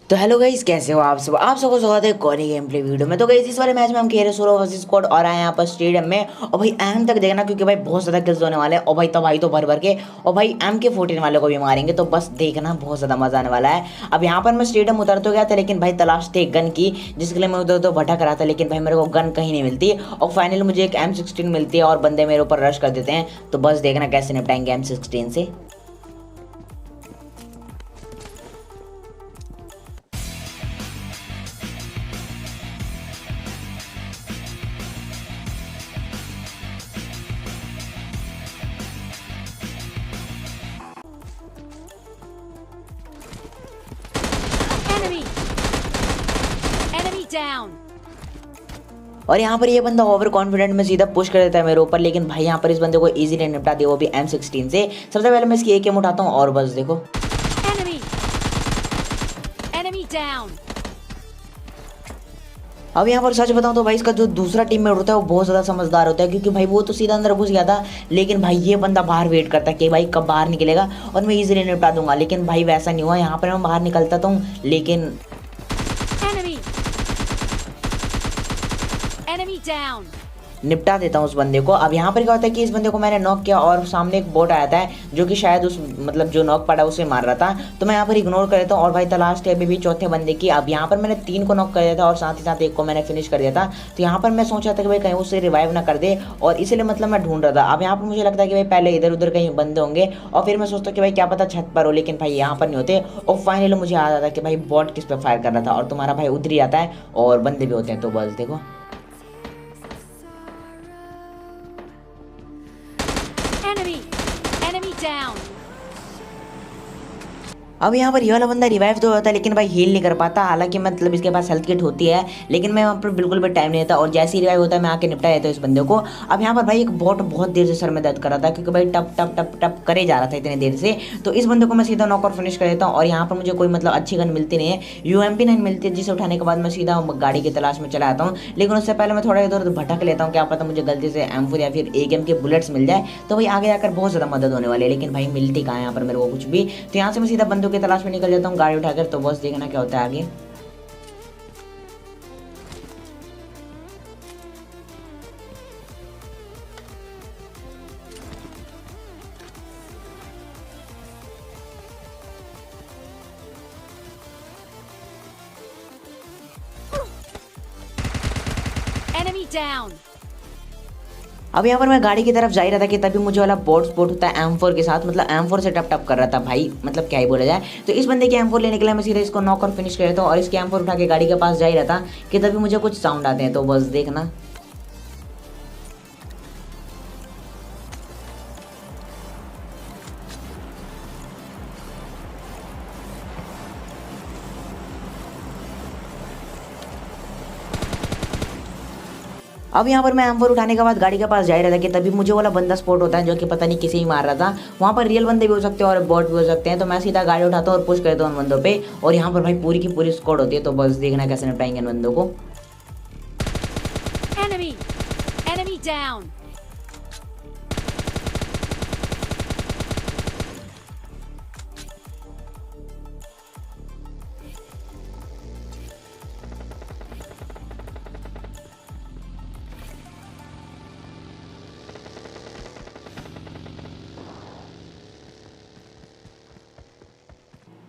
तो hello guys, कैसे हो आप सबको स्वागत है कॉनी गेम प्ले वीडियो में। तो गाइस इस वाले मैच में हम खेल रहे सोलो वर्सेस स्क्वाड और आए हैं यहाँ पर स्टेडियम में। और भाई एम तक देखना क्योंकि भाई बहुत ज़्यादा किल्स होने वाले हैं। और भाई तो भर भर के। और भाई एम के 14 वाले को भी मारेंगे, तो बस देखना बहुत ज़्यादा मजा आने वाला है। अब यहाँ पर मैं स्टेडियम उतर तो गया था, लेकिन भाई तलाश थी एक गन की, जिसके लिए मैं उधर तो भटक रहा था। लेकिन भाई मेरे को गन कहीं नहीं मिलती और फाइनली मुझे एक M16 मिलती है और बंदे मेरे ऊपर रश कर देते हैं। तो बस देखना कैसे निपटाएंगे M16 से। Enemy! Enemy down! और यहाँ पर ये बंदा ओवर कॉन्फिडेंट में सीधा पुश कर देता है मेरे ऊपर, लेकिन भाई यहाँ पर इस बंदे को इजीली निपटा दिया, वो भी M16 से। सबसे पहले मैं इसकी AK उठाता हूँ और बस देखो। Enemy! Enemy down! अब यहाँ पर सच बताऊं तो भाई इसका जो दूसरा टीममेट होता है वो बहुत ज़्यादा समझदार होता है, क्योंकि भाई वो तो सीधा अंदर घुस गया था। लेकिन भाई ये बंदा बाहर वेट करता है कि भाई कब बाहर निकलेगा और मैं इजीली निपटा दूंगा। लेकिन भाई वैसा नहीं हुआ, यहाँ पर मैं बाहर निकलता तो हूँ लेकिन Enemy! Enemy down! निपटा देता हूँ उस बंदे को। अब यहाँ पर क्या होता है कि इस बंदे को मैंने नॉक किया और सामने एक बोट आया था जो कि शायद उस मतलब जो नॉक पड़ा उसे मार रहा था। तो मैं यहाँ पर इग्नोर कर देता हूँ और भाई तलाश थी अभी भी चौथे बंदे की। अब यहाँ पर मैंने 3 को नॉक कर दिया था और साथ ही साथ एक को मैंने फिनिश कर दिया था। तो यहाँ पर मैं सोचा था कि भाई कहीं उसे रिवाइव ना कर दे, और इसीलिए मतलब मैं ढूंढ रहा था। अब यहाँ पर मुझे लगता है कि भाई पहले इधर उधर कहीं बंदे होंगे और फिर मैं सोचता कि भाई क्या पता छत पर हो, लेकिन भाई यहाँ पर नहीं होते। और फाइनली मुझे याद आता कि भाई बॉट किस पे फायर कर रहा था, और तुम्हारा भाई उधर ही आता है और बंदे भी होते हैं। तो बस देखो, Enemy! Enemy down! अब यहाँ पर ये वाला बंदा रिवाइव तो होता है लेकिन भाई हील नहीं कर पाता। हालांकि मतलब इसके पास हेल्थ किट होती है, लेकिन मैं वहाँ पर बिल्कुल भी टाइम नहीं देता और जैसे ही रिवाइव होता है मैं आके निपटा देता हूँ इस बंदे को। अब यहाँ पर भाई एक बॉट बहुत देर से सर में दर्द कर रहा था, क्योंकि भाई टप टप टप टप करे जा रहा था इतनी देर से। तो इस बंदे को मैं सीधा नॉक और फिनिश कर देता हूँ। और यहाँ पर मुझे कोई मतलब अच्छी गन मिलती नहीं है, UMP9 मिलती है, जिसे उठाने के बाद मैं सीधा गाड़ी की तलाश में चला आता हूँ। लेकिन उससे पहले मैं थोड़ा इधर उधर भटक लेता हूँ, क्या पता मुझे गलती से M4 या फिर AKM के बुलेट्स मिल जाए, तो भाई आगे जाकर बहुत ज़्यादा मदद होने वाली है। लेकिन भाई मिलती कहाँ है यहाँ पर मेरे को कुछ भी। तो यहाँ से मैं सीधा बंदों की तलाश में निकल जाता हूँ गाड़ी उठाकर। तो बस देखना क्या होता है आगे। Enemy down! अब यहाँ पर मैं गाड़ी की तरफ जा ही रहा था कि तभी मुझे वाला बोट स्पॉट होता है M4 के साथ, मतलब M4 से टप टप कर रहा था भाई, मतलब क्या ही बोला जाए। तो इस बंदे की M4 लेने के लिए मैं सीधे इसको नॉक और फिनिश कर देता हूँ और इसके M4 उठा के गाड़ी के पास जा ही रहा था कि तभी मुझे कुछ साउंड आते हैं। तो बस देखना। अब यहाँ पर मैं M4 उठाने के बाद गाड़ी के पास जा ही रहा था कि तभी मुझे वाला बंदा स्पॉट होता है जो कि पता नहीं किसे ही मार रहा था। वहाँ पर रियल बंदे भी हो सकते हैं और बॉट भी हो सकते हैं। तो मैं सीधा गाड़ी उठाता हूँ और पुश करता हूँ उन बंदों पे। और यहाँ पर भाई पूरी की पूरी स्क्वाड होती है। तो बस देखना कैसे निपटाएंगे इन बंदों को। Enemy! Enemy down!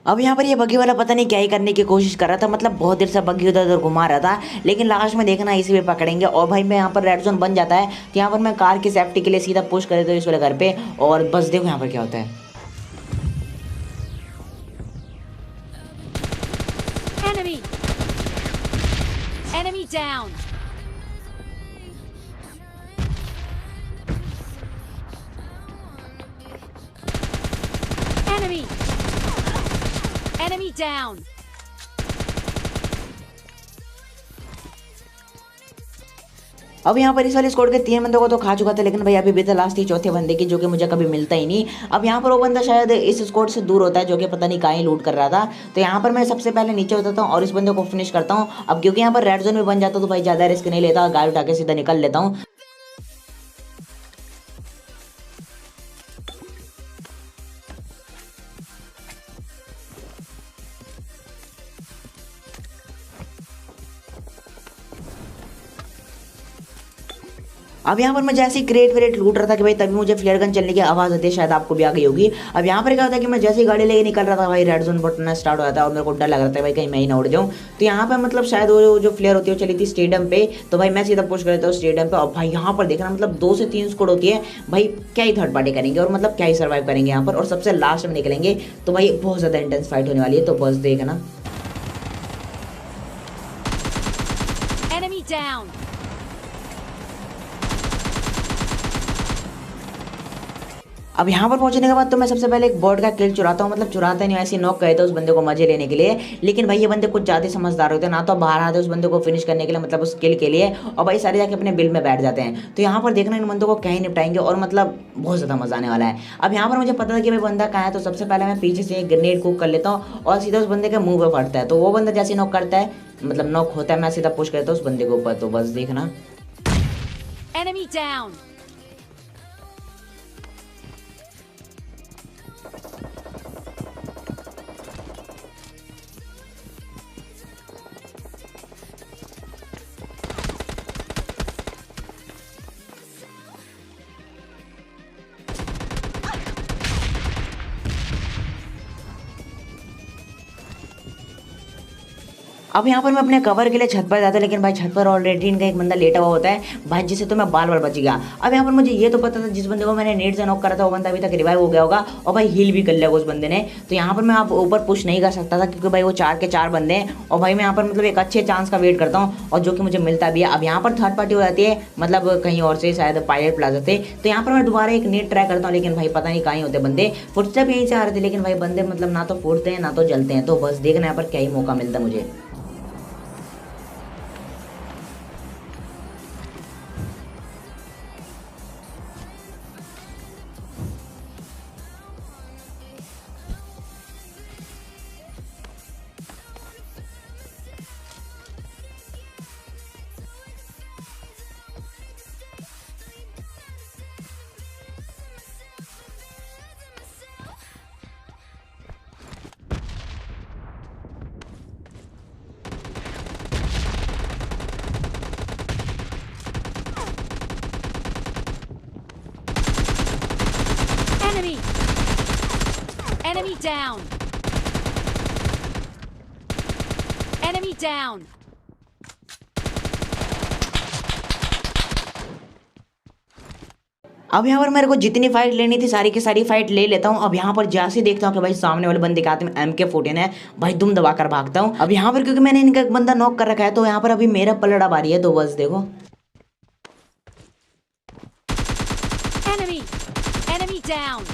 अब यहाँ पर ये बग्गी वाला पता नहीं क्या ही करने की कोशिश कर रहा था, मतलब बहुत देर से बग्गी उधर उधर घुमा रहा था। लेकिन लास्ट में देखना इसी पे पकड़ेंगे। और भाई मैं यहाँ पर रेड जोन बन जाता है, तो यहाँ पर मैं कार की सेफ्टी के लिए सीधा पुश कर देता हूँ इस वाले घर पे। और बस देखो यहाँ पर क्या होता है। Enemy! Enemy down! Enemy! Enemy down! अब यहाँ पर इस वाले स्क्वाड के 3 बंदों को तो खा चुका था, लेकिन भाई अभी भी था लास्ट ही चौथे बंदे की, जो कि मुझे कभी मिलता ही नहीं। अब यहाँ पर वो बंदा शायद इस स्क्वाड से दूर होता है, जो कि पता नहीं कहाँ ही लूट कर रहा था। तो यहाँ पर मैं सबसे पहले नीचे उतरता हूँ और इस बंदे को फिनिश करता हूँ। अब क्योंकि यहाँ पर रेड जोन में बन जाता तो भाई ज़्यादा रिस्क नहीं लेता, गाड़ी उठा के सीधा निकल लेता हूँ। अब यहाँ पर मैं जैसे ही क्रेट वेरेट लूट रहा था कि भाई तभी मुझे फ्लेयर गन चलने की आवाज़ आती है, शायद आपको भी आ गई होगी। अब यहाँ पर क्या होता है कि मैं जैसे ही गाड़ी लेके निकल रहा था भाई रेड जोन बटना स्टार्ट हो जाता है और मेरे को डर लग रहा था भाई कहीं मैं ही ना उड़ जाऊँ। तो यहाँ पर मतलब शायद वो जो फ्लेयर होती है वो चली थी स्टेडियम पे, तो भाई मैं सीधा पुश कर देता हूँ स्टेडियम पे। और भाई यहाँ पर देखना मतलब 2 से 3 स्क्वाड होती है भाई, क्या ही थर्ड पार्टी करेंगे और मतलब क्या ही सर्वाइव करेंगे यहाँ पर, और सबसे लास्ट में निकलेंगे। तो भाई बहुत ज़्यादा इंटेंस फाइट होने वाली है, तो बस देखना। Enemy down. अब यहाँ पर पहुंचने के बाद तो मैं सबसे पहले एक बॉट का किल चुराता हूँ, मतलब चुराता नहीं, ऐसे नॉक गए थे उस बंदे को मजे लेने के लिए। लेकिन भाई ये बंदे कुछ ज़्यादा समझदार होते हैं, ना तो बाहर आते उस बंदे को फिनिश करने के लिए, मतलब उस किल के लिए, और भाई सारे जाके अपने बिल में बैठ जाते हैं। तो यहाँ पर देखना इन बंदों को कहीं निपटाएंगे और मतलब बहुत ज़्यादा मजा आने वाला है। अब यहाँ पर मुझे पता था कि भाई बंदा कहाँ है, तो सबसे पहले मैं पीछे से एक ग्रेनेड कुक कर लेता हूँ और सीधा उस बंदे के मुंह पे फटता है। तो वो बंदा जैसे नॉक करता है, मतलब नॉक होता है, मैं सीधा पुश करता हूँ उस बंदे के ऊपर। तो बस देखना। Enemy down. अब यहाँ पर मैं अपने कवर के लिए छत पर जाता, लेकिन भाई छत पर ऑलरेडी इनका एक बंदा लेटा हुआ होता है भाई, जिससे तो मैं बाल बाल बच गया। अब यहाँ पर मुझे ये तो पता था जिस बंदे को मैंने नेट से नॉक करा था वो बंदा अभी तक रिवाइव हो गया होगा और भाई हील भी कर लिया उस बंदे ने। तो यहाँ पर मैं आप ऊपर पुश नहीं कर सकता था क्योंकि भाई वो 4 के 4 बंदे हैं, और भाई मैं यहाँ पर मतलब एक अच्छे चांस का वेट करता हूँ और जो कि मुझे मिलता भी है। अब यहाँ पर थर्ड पार्टी हो जाती है, मतलब कहीं और से, शायद पायलट प्लाजा से। तो यहाँ पर मैं दोबारा एक नेट ट्राई करता हूँ, लेकिन भाई पता नहीं कहीं होते बंदे, फुटस्टेप यहीं से आ रहे थे, लेकिन भाई बंदे मतलब ना तो फूटते हैं ना तो जलते हैं। तो बस देखना यहाँ पर क्या ही मौका मिलता है मुझे। Enemy. Enemy down. Enemy down. अब यहाँ पर मेरे को जितनी फाइट लेनी थी सारी की सारी फाइट ले लेता हूँ। अब यहाँ पर जैसे ही देखता हूँ कि भाई सामने वाले बंदे के हाथ में MK14 है, भाई दुम दबाकर भागता हूँ। अब यहाँ पर क्योंकि मैंने इनका एक बंदा नॉक कर रखा है, तो यहाँ पर अभी मेरा पलड़ा बारी है। तो बस देखो। Enemy. Enemy down.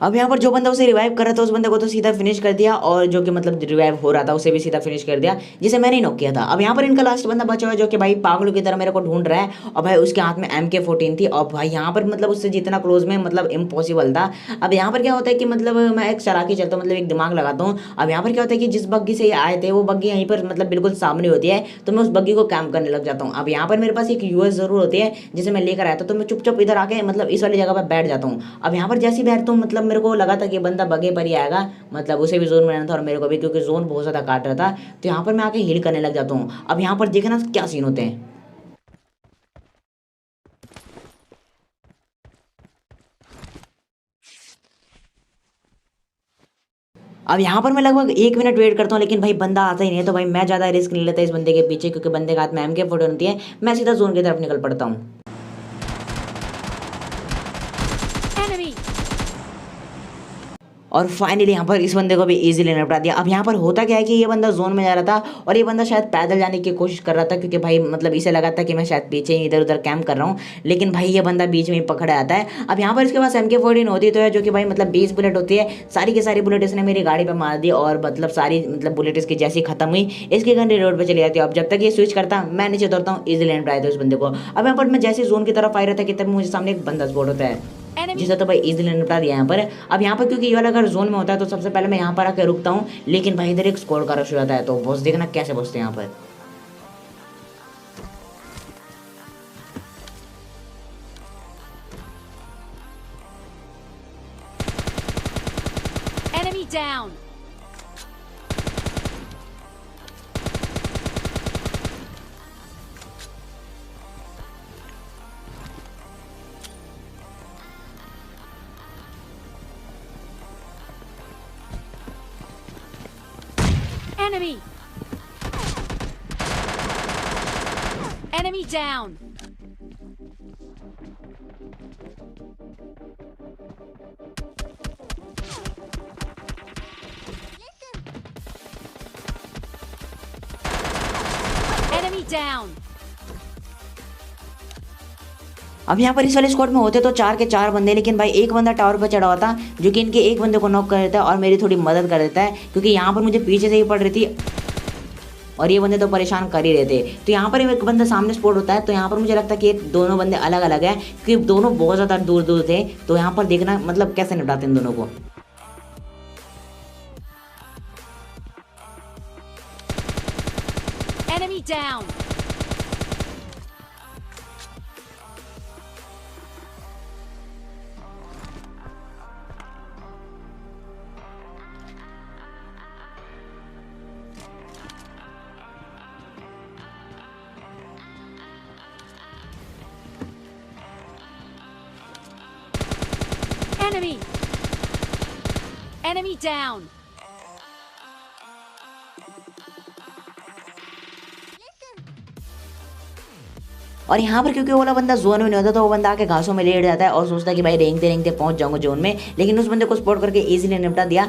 अब यहाँ पर जो बंदा उसे रिवाइव कर रहा था उस बंदे को तो सीधा फिनिश कर दिया, और जो कि मतलब रिवाइव हो रहा था उसे भी सीधा फिनिश कर दिया, जिसे मैंने ही नॉक किया था। अब यहाँ पर इनका लास्ट बंदा बचा हुआ है जो कि भाई पागलों की तरह मेरे को ढूंढ रहा है, और भाई उसके हाथ में MK14 थी, और भाई यहाँ पर मतलब उससे जितना क्लोज में मतलब इम्पॉसिबल था। अब यहाँ पर क्या होता है कि मतलब मैं एक चला के चलता हूँ, मतलब एक दिमाग लगाता हूँ। अब यहाँ पर क्या होता है कि जिस बग्गी से ये आए थे वो बग्गी यहीं पर मतलब बिल्कुल सामने होती है, तो मैं उस बग्गी को कैम्प करने लग जाता हूँ। अब यहाँ पर मेरे पास एक US जरूर होती है जिसे मैं लेकर आया था, तो मैं चुपचाप इधर आके मतलब इस वाली जगह पर बैठ जाता हूँ। अब यहाँ पर जैसे ही बैठता हूँ मतलब मेरे को लगा था कि बंदा बगे पर ही आएगा, मतलब उसे भी जोन में रहना था और मेरे को भी, क्योंकि जोन बहुत ज़्यादा काट रहा था। तो यहाँ पर मैं आके हील करने लग जाता हूँ। अब यहाँ पर देखना क्या सीन होते हैं। अब यहाँ पर मैं लगभग 1 मिनट वेट करता हूँ, लेकिन भाई बंदा आता ही नहीं है। तो भाई मैं ज़्यादा रिस्क नहीं लेता इस बंदे के पीछे, क्योंकि बंदे के हाथ में MK14 होती है। मैं सीधा जोन की तरफ निकल पड़ता हूँ। Enemy. और फाइनली यहाँ पर इस बंदे को भी इजीली निपटा दिया। अब यहाँ पर होता क्या है कि ये बंदा जोन में जा रहा था और ये बंदा शायद पैदल जाने की कोशिश कर रहा था, क्योंकि भाई मतलब इसे लगा था कि मैं शायद पीछे ही इधर उधर कैंप कर रहा हूँ, लेकिन भाई ये बंदा बीच में ही पकड़ आता है। अब यहाँ पर इसके पास MK14 होती तो है, जो कि भाई मतलब 20 बुलेट होती है। सारी की सारी बुलेट इसने मेरी गाड़ी पर मार दी, और मतलब सारी मतलब बुलेट इसकी जैसी खत्म हुई इसकी गन रोड पर चली जाती है। अब जब तक ये स्विच करता मैं नीचे उतरता हूँ, इजीली निपटाया था उस बंदे को। अब यहाँ पर मैं जैसे जोन की तरफ आ रहा था कि तब मुझे सामने एक बंदा स्पॉट होता है, जिसे तो भाई इजीली निपटा दिया यहाँ पर। अब यहाँ पर क्योंकि ये वाला अगर जोन में होता है तो सबसे पहले मैं यहाँ पर आकर रुकता हूँ, लेकिन भाई इधर एक स्क्वाड का रश हो जाता है। तो बॉस देखना कैसे बचते हैं यहाँ पर। Enemy down. Enemy. Enemy down. Enemy down. अब यहाँ पर इस वाले स्क्वाड में होते तो 4 के 4 बंदे, लेकिन भाई एक बंदा टावर पर चढ़ा हुआ था जो कि इनके एक बंदे को नॉक कर देता है और मेरी थोड़ी मदद कर देता है, क्योंकि यहाँ पर मुझे पीछे से ही पड़ रही थी और ये बंदे तो परेशान कर ही रहे थे। तो यहाँ पर एक बंदा सामने स्पॉट होता है, तो यहाँ पर मुझे लगता है कि दोनों बंदे अलग अलग हैं, क्योंकि दोनों बहुत ज़्यादा दूर दूर थे। तो यहाँ पर देखना मतलब कैसे निपटाते हैं दोनों को। Enemy down. Enemy. Enemy down. और यहाँ पर क्योंकि वो वाला बंदा जोन में नहीं होता, तो वो बंदा आके घासों में लेट जाता है और सोचता है कि भाई रेंगते रेंगते पहुंच जाऊंगा जोन में, लेकिन उस बंदे को स्पॉट करके इजीली निपटा दिया।